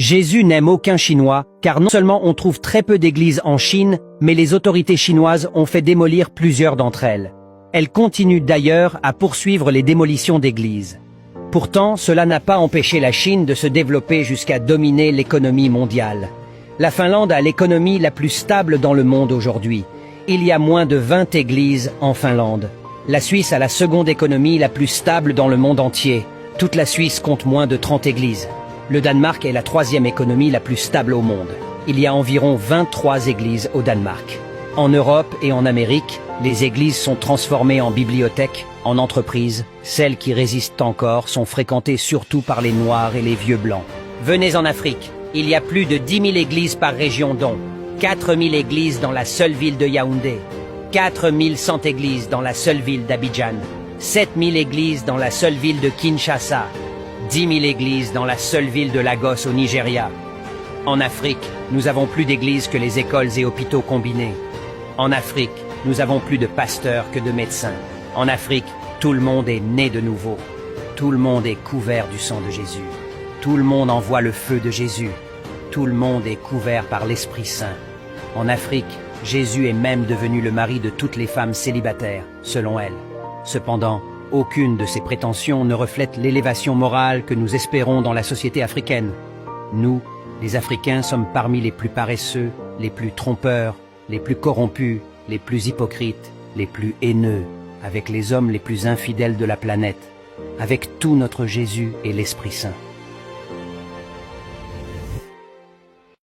Jésus n'aime aucun Chinois, car non seulement on trouve très peu d'églises en Chine, mais les autorités chinoises ont fait démolir plusieurs d'entre elles. Elles continuent d'ailleurs à poursuivre les démolitions d'églises. Pourtant, cela n'a pas empêché la Chine de se développer jusqu'à dominer l'économie mondiale. La Finlande a l'économie la plus stable dans le monde aujourd'hui. Il y a moins de 20 églises en Finlande. La Suisse a la seconde économie la plus stable dans le monde entier. Toute la Suisse compte moins de 30 églises. Le Danemark est la troisième économie la plus stable au monde. Il y a environ 23 églises au Danemark. En Europe et en Amérique, les églises sont transformées en bibliothèques, en entreprises. Celles qui résistent encore sont fréquentées surtout par les Noirs et les vieux blancs. Venez en Afrique. Il y a plus de 10 000 églises par région, dont 4 000 églises dans la seule ville de Yaoundé, 4 100 églises dans la seule ville d'Abidjan, 7 000 églises dans la seule ville de Kinshasa, 10 000 églises dans la seule ville de Lagos au Nigeria. En Afrique, nous avons plus d'églises que les écoles et hôpitaux combinés. En Afrique, nous avons plus de pasteurs que de médecins. En Afrique, tout le monde est né de nouveau. Tout le monde est couvert du sang de Jésus. Tout le monde envoie le feu de Jésus. Tout le monde est couvert par l'Esprit Saint. En Afrique, Jésus est même devenu le mari de toutes les femmes célibataires, selon elle. Cependant, aucune de ces prétentions ne reflète l'élévation morale que nous espérons dans la société africaine. Nous, les Africains, sommes parmi les plus paresseux, les plus trompeurs, les plus corrompus, les plus hypocrites, les plus haineux, avec les hommes les plus infidèles de la planète, avec tout notre Jésus et l'Esprit Saint.